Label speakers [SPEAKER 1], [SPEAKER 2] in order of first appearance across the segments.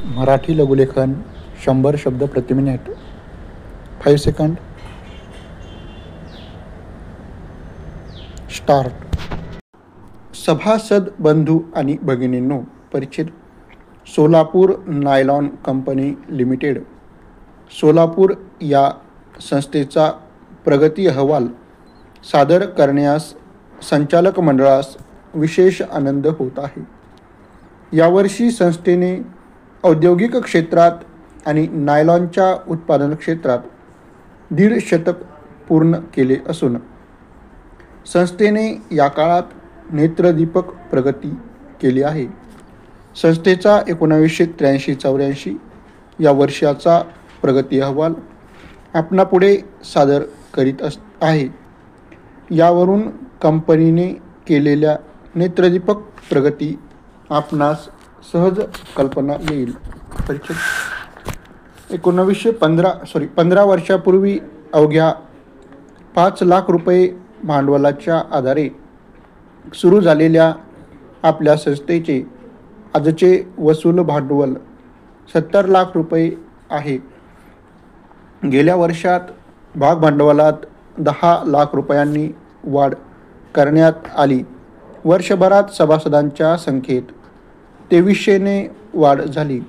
[SPEAKER 1] मराठी लघुलेखन 100 शब्द प्रति minute. 5 second. Start. सभासद बंधू आणि भगिनींनो, परिचित. Solapur nylon company limited, Solapur या संस्थेचा प्रगती अहवाल सादर करण्यास संचालक मंडळास विशेष आनंद होत आहे. यावर्षी संस्थेने औद्योगिक क्षेत्रात आणि नायलॉनच्या उत्पादन क्षेत्रात 1.5 शतक पूर्ण केले असून संस्थेने या काळात नेत्रदीपक प्रगती केली आहे. संस्थेचा 1983-84 या वर्षाचा प्रगती अहवाल आपणापुढे सादर करीत आहे. यावरून कंपनीने केलेल्या नेत्रदीपक प्रगती आपणास सहज कल्पना येईल. 15 वर्षापूर्वी अवघ्या 5 लाख रुपये भांडवलाच्या आधारे सुरू झालेल्या आपल्या संस्थेचे आजचे वसूल भांडवल 70 लाख रुपये आहे. गेल्या वर्षात भागभांडवलात 10 लाख रुपयांनी वाढ करण्यात आली. वर्षभरात सभासदांच्या संख्येत 2300ने वाढ झाली.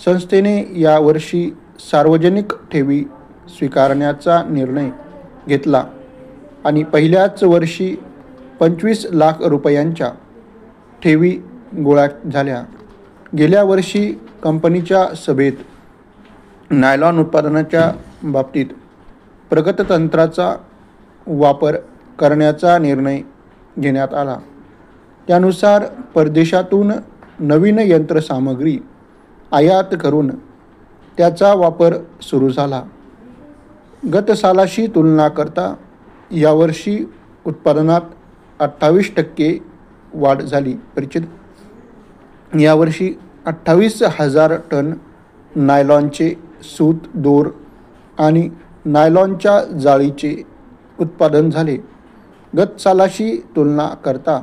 [SPEAKER 1] संस्थेने यावर्षी सार्वजनिक ठेवी स्वीकारण्याचा निर्णय घेतला आणि पहिल्याच वर्षी 25 लाख रुपयांच्या ठेवी गोळा झाल्या. गेल्या वर्षी कंपनीच्या सभेत नायलॉन उत्पादनाच्या बाबतीत प्रगत तंत्राचा वापर करण्याचा निर्णय घेण्यात आला. त्यानुसार परदेशातून नवीन यंत्रसामग्री आयात करून त्याचा वापर सुरू झाला. गत सालाशी तुलना करता यावर्षी उत्पादनात 28% वाढ झाली. परिचित. यावर्षी 28,000 टन नायलॉनचे सूत, दोर आणि नायलॉनच्या जाळीचे उत्पादन झाले. गत सालाशी तुलना करता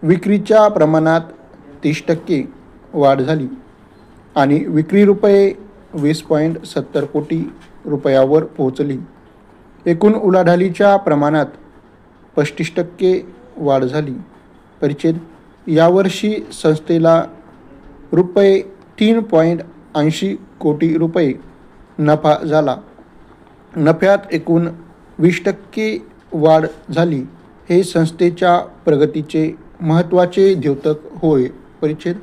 [SPEAKER 1] विक्रीच्या प्रमाणात 30% वाढ झाली आणि विक्री रुपये 20.70 कोटी रुपयावर पोहोचली. एकूण उलाढालीच्या प्रमाणात 35% वाढ झाली. परिच्छेद. यावर्षी संस्थेला रुपये 3.80 कोटी रुपये नफा झाला. नफ्यात एकूण 20% वाढ झाली. हे संस्थेच्या प्रगतीचे महत्त्वाचे द्योतक होय. परिच्छेद.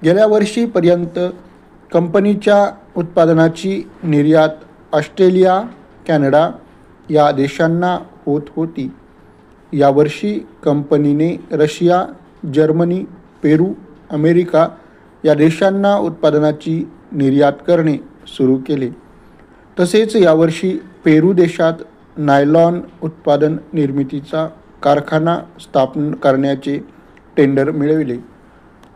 [SPEAKER 1] गेल्या वर्षीपर्यंत कंपनीच्या उत्पादनाची निर्यात ऑस्ट्रेलिया, कॅनडा या देशांना होत होती. यावर्षी कंपनीने रशिया, जर्मनी, पेरू, अमेरिका या देशांना उत्पादनाची निर्यात करणे सुरू केले. तसेच यावर्षी पेरू देशात नायलॉन उत्पादन निर्मितीचा कारखाना स्थापन करण्याचे टेंडर मिळविले.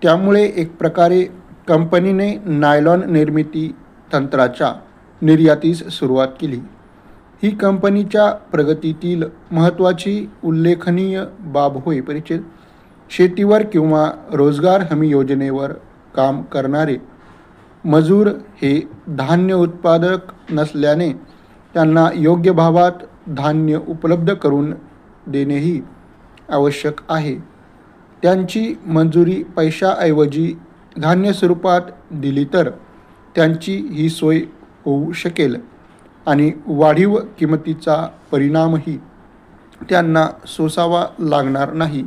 [SPEAKER 1] त्यामुळे एक प्रकारे कंपनीने नायलॉन निर्मिती तंत्राच्या निर्यातीस सुरुवात केली. ही कंपनीच्या प्रगतीतील महत्त्वाची उल्लेखनीय बाब होय. परिच्छेद. शेतीवर किंवा रोजगार हमी योजनेवर काम करणारे मजूर हे धान्य उत्पादक नसल्याने त्यांना योग्य भावात धान्य उपलब्ध करून देणेही आवश्यक आहे. त्यांची मंजुरी पैशाऐवजी धान्य स्वरूपात दिली तर त्यांची ही सोय होऊ शकेल आणि वाढीव किमतीचा परिणामही त्यांना सोसावा लागणार नाही.